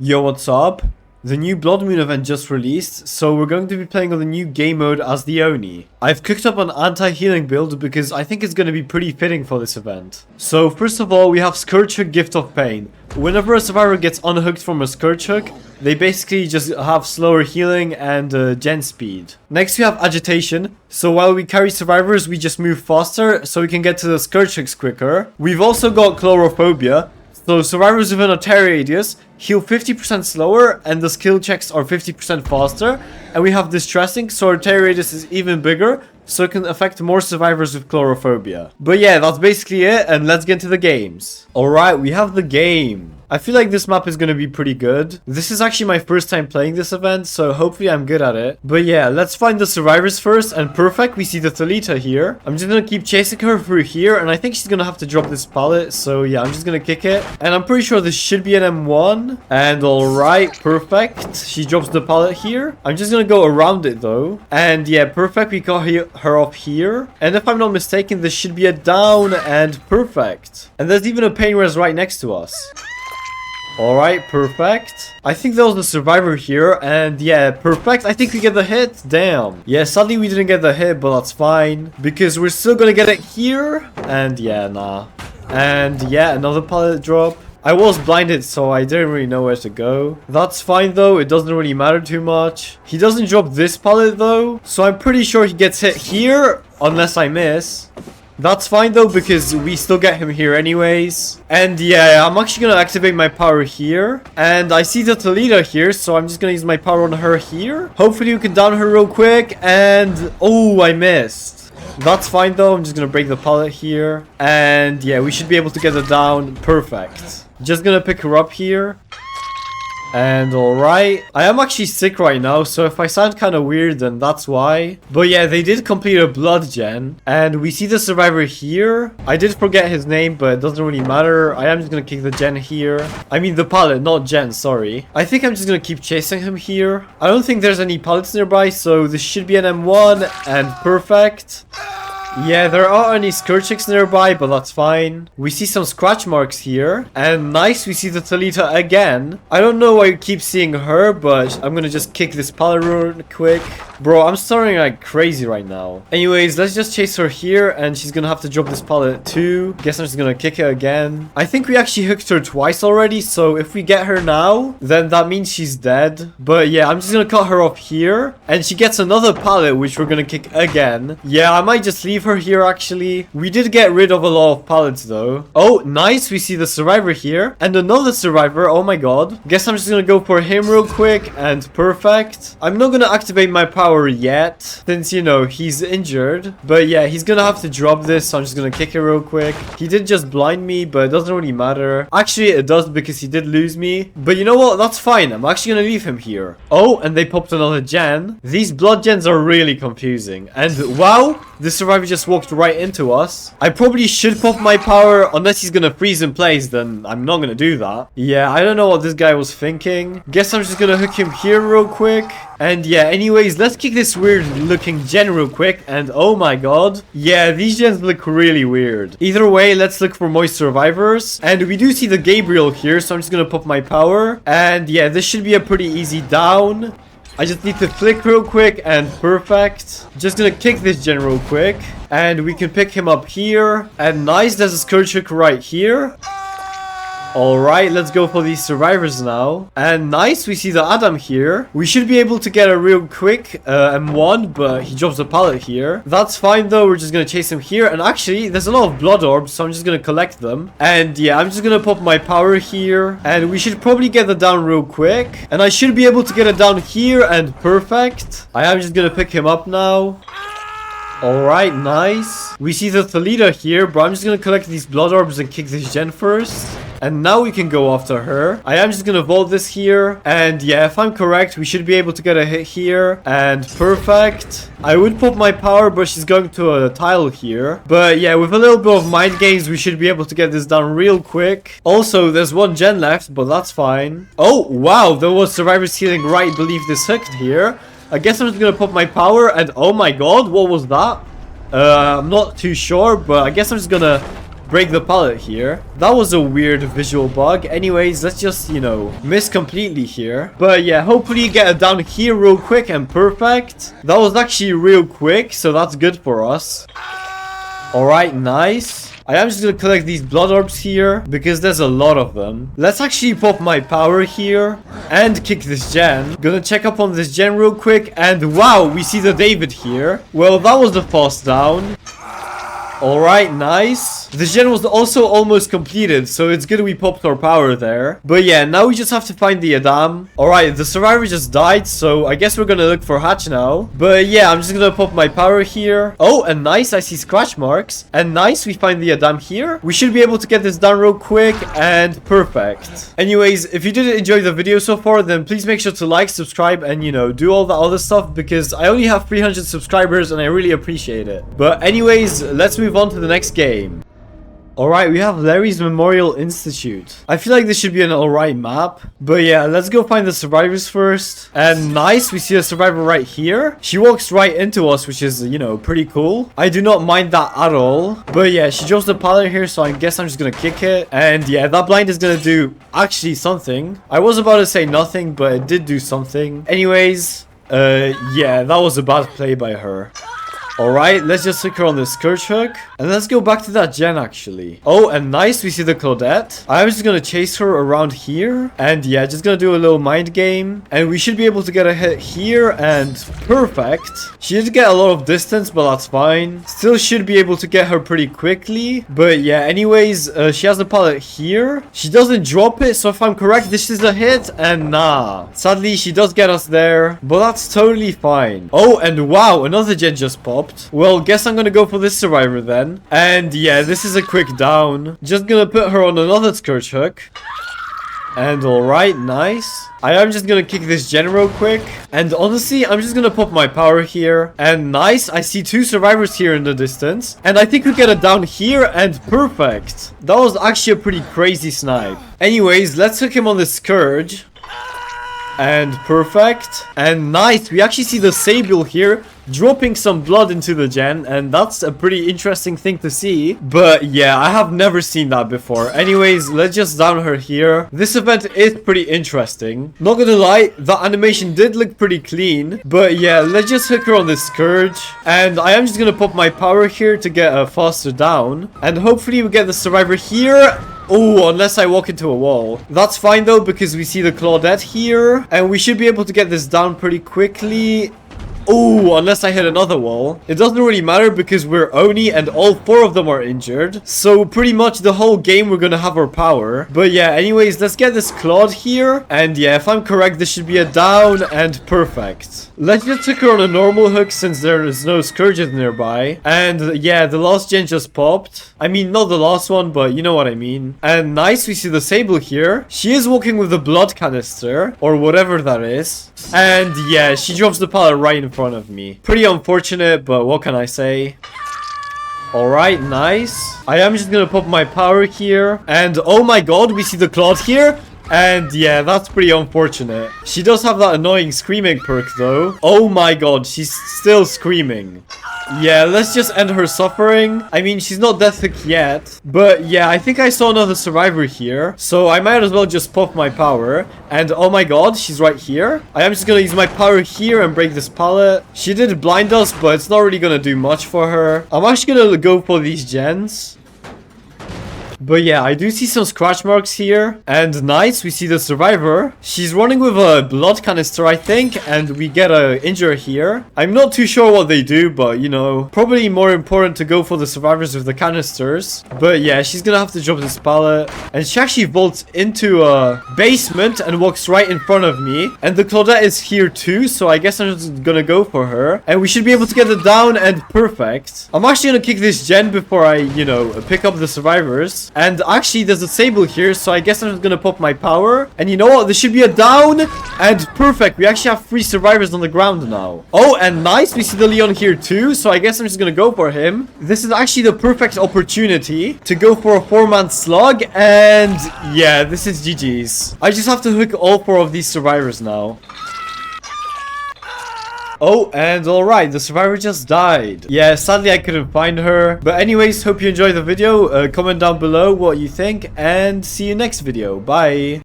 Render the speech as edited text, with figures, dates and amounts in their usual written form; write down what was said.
Yo, what's up? The new Bloodmoon event just released, so we're going to be playing on the new game mode as the Oni. I've cooked up an anti-healing build because I think it's going to be pretty fitting for this event. So first of all, we have Scourge Hook Gift of Pain. Whenever a survivor gets unhooked from a Scourge Hook, they basically just have slower healing and gen speed. Next we have Agitation. So while we carry survivors, we just move faster so we can get to the Scourge Hooks quicker. We've also got Chlorophobia. So survivors within a tear radius heal 50% slower and the skill checks are 50% faster. And we have Distressing, so our tear radius is even bigger, so it can affect more survivors with Chlorophobia. But yeah, that's basically it, and let's get into the games. Alright, we have the game. I feel like this map is going to be pretty good. This is actually my first time playing this event, so hopefully I'm good at it. But yeah, let's find the survivors first, and perfect, we see the Thalita here. I'm just going to keep chasing her through here, and I think she's going to have to drop this pallet, so yeah, I'm just going to kick it. And I'm pretty sure this should be an M1. And alright, perfect. She drops the pallet here. I'm just going to go around it though. And yeah, perfect, we got her up here. And if I'm not mistaken, this should be a down, and perfect. And there's even a pain res right next to us. Alright, perfect. I think there was a survivor here, and yeah, perfect. I think we get the hit. Damn. Yeah, sadly we didn't get the hit, but that's fine, because we're still gonna get it here. And yeah, nah. And yeah, another pallet drop. I was blinded, so I didn't really know where to go. That's fine though, it doesn't really matter too much. He doesn't drop this pallet though, so I'm pretty sure he gets hit here, unless I miss. That's fine though, because we still get him here anyways. And yeah, I'm actually gonna activate my power here. And I see the Thalita here, so I'm just gonna use my power on her here. Hopefully we can down her real quick. And oh, I missed. That's fine though, I'm just gonna break the pallet here. And yeah, we should be able to get it down. Perfect. Just gonna pick her up here. And alright, I am actually sick right now, so if I sound kind of weird, then that's why. But yeah, they did complete a blood gen, and we see the survivor here. I did forget his name, but it doesn't really matter. I am just gonna kick the gen here. I mean the pallet, not gen, sorry. I think I'm just gonna keep chasing him here. I don't think there's any pallets nearby, so this should be an M1, and perfect. Yeah, there are any Scourge Hooks nearby, but that's fine. We see some scratch marks here. And nice, we see the Thalita again. I don't know why you keep seeing her, but I'm gonna just kick this pallet real quick. Bro, I'm starting like crazy right now. Anyways, let's just chase her here, and she's gonna have to drop this pallet too. Guess I'm just gonna kick it again. I think we actually hooked her twice already, so if we get her now, then that means she's dead. But yeah, I'm just gonna cut her off here. And she gets another pallet, which we're gonna kick again. Yeah, I might just leave her here actually. We did get rid of a lot of pallets though. Oh, nice. We see the survivor here. And another survivor. Oh my god. Guess I'm just gonna go for him real quick. And perfect. I'm not gonna activate my power yet, since, you know, he's injured. But yeah, he's gonna have to drop this, so I'm just gonna kick it real quick. He did just blind me, but it doesn't really matter. Actually, it does, because he did lose me. But you know what? That's fine. I'm actually gonna leave him here. Oh, and they popped another gen. These blood gens are really confusing. And wow, the survivor just walked right into us. I probably should pop my power, unless he's gonna freeze in place, then I'm not gonna do that. Yeah, I don't know what this guy was thinking. Guess I'm just gonna hook him here real quick. And yeah, anyways, let's kick this weird looking gen real quick. And oh my god. Yeah, these gens look really weird. Either way, let's look for moist survivors. And we do see the Gabriel here, so I'm just gonna pop my power. And yeah, this should be a pretty easy down. I just need to flick real quick, and perfect. Just gonna kick this gen real quick. And we can pick him up here. And nice, there's a Scourge Hook right here. Alright, let's go for these survivors now. And nice, we see the Adam here. We should be able to get a real quick M1, but he drops a pallet here. That's fine though, we're just gonna chase him here. And actually, there's a lot of blood orbs, so I'm just gonna collect them. And yeah, I'm just gonna pop my power here. And we should probably get it down real quick. And I should be able to get it down here, and perfect. I am just gonna pick him up now. Alright, nice. We see the Thalita here, but I'm just gonna collect these blood orbs and kick this gen first. And now we can go after her. I am just gonna vault this here. And yeah, if I'm correct, we should be able to get a hit here. And perfect. I would pop my power, but she's going to a tile here. But yeah, with a little bit of mind games, we should be able to get this done real quick. Also, there's one gen left, but that's fine. Oh, wow. There was survivors healing right beneath this hook here. I guess I'm just gonna pop my power. And oh my god, what was that? I'm not too sure, but I guess I'm just gonna break the pallet here. That was a weird visual bug. Anyways, let's just, you know, miss completely here. But yeah, hopefully you get it down here real quick and perfect. That was actually real quick, so that's good for us. Alright, nice. I am just gonna collect these blood orbs here because there's a lot of them. Let's actually pop my power here and kick this gen. Gonna check up on this gen real quick, and wow, we see the David here. Well, that was the fast down. Alright, nice. The gen was also almost completed, so it's good we popped our power there. But yeah, now we just have to find the Adam. Alright, the survivor just died, so I guess we're gonna look for Hatch now. But yeah, I'm just gonna pop my power here. Oh, and nice, I see scratch marks. And nice, we find the Adam here. We should be able to get this done real quick, and perfect. Anyways, if you did enjoy the video so far, then please make sure to like, subscribe, and you know, do all the other stuff, because I only have 300 subscribers and I really appreciate it. But anyways, let's move on to the next game. Alright, we have Larry's Memorial Institute. I feel like this should be an alright map. But yeah, let's go find the survivors first. And nice, we see a survivor right here. She walks right into us, which is, you know, pretty cool. I do not mind that at all. But yeah, she drops the pallet here, so I guess I'm just gonna kick it. And yeah, that blind is gonna do actually something. I was about to say nothing, but it did do something. Anyways, yeah, that was a bad play by her. Alright, let's just hook her on the scourge hook. And let's go back to that gen actually. Oh, and nice, we see the Claudette. I'm just gonna chase her around here. And yeah, just gonna do a little mind game. And we should be able to get a hit here, and perfect. She did get a lot of distance, but that's fine. Still should be able to get her pretty quickly. But yeah, anyways, she has the pallet here. She doesn't drop it, so if I'm correct, this is a hit. And nah, sadly, she does get us there. But that's totally fine. Oh, and wow, another gen just popped. Well, guess I'm gonna go for this survivor then. And yeah, this is a quick down. Just gonna put her on another scourge hook. And alright, nice. I am just gonna kick this gen real quick. And honestly, I'm just gonna pop my power here. And nice, I see two survivors here in the distance. And I think we get it down here, and perfect. That was actually a pretty crazy snipe. Anyways, let's hook him on the scourge. And perfect. And nice, we actually see the Sable here dropping some blood into the gen, and that's a pretty interesting thing to see. But yeah, I have never seen that before. Anyways, let's just down her here. This event is pretty interesting. Not gonna lie, the animation did look pretty clean. But yeah, let's just hook her on the scourge. And I am just gonna pop my power here to get a faster down. And hopefully we get the survivor here. Oh, unless I walk into a wall. That's fine though, because we see the Claudette here. And we should be able to get this down pretty quickly. Oh, unless I hit another wall. It doesn't really matter because we're Oni and all four of them are injured. So pretty much the whole game we're gonna have our power. But yeah, anyways, let's get this Claude here. And yeah, if I'm correct, this should be a down, and perfect. Let's just hook her on a normal hook since there is no scourges nearby. And yeah, the last gen just popped. I mean, not the last one, but you know what I mean. And nice, we see the Sable here. She is walking with a blood canister, or whatever that is. And yeah, she drops the pallet right in front of me. Pretty unfortunate, but what can I say? Alright, nice. I am just gonna pop my power here. And oh my god, we see the Claude here. And yeah, that's pretty unfortunate. She does have that annoying screaming perk though. Oh my god, she's still screaming. Yeah, let's just end her suffering. I mean, she's not death hook yet. But yeah, I think I saw another survivor here. So I might as well just pop my power. And oh my god, she's right here. I am just gonna use my power here and break this pallet. She did blind us, but it's not really gonna do much for her. I'm actually gonna go for these gens. But yeah, I do see some scratch marks here. And nice, we see the survivor. She's running with a blood canister, I think. And we get a injure here. I'm not too sure what they do, but you know, probably more important to go for the survivors with the canisters. But yeah, she's gonna have to drop this pallet. And she actually vaults into a basement and walks right in front of me. And the Claudette is here too, so I guess I'm just gonna go for her. And we should be able to get it down, and perfect. I'm actually gonna kick this gen before I, you know, pick up the survivors. And actually, there's a Sable here, so I guess I'm just gonna pop my power. And you know what? This should be a down. And perfect. We actually have 3 survivors on the ground now. Oh, and nice. We see the Leon here too, so I guess I'm just gonna go for him. This is actually the perfect opportunity to go for a 4-man slug. And yeah, this is GG's. I just have to hook all 4 of these survivors now. Oh, and alright, the survivor just died. Yeah, sadly I couldn't find her. But anyways, hope you enjoyed the video. Comment down below what you think, and see you next video. Bye.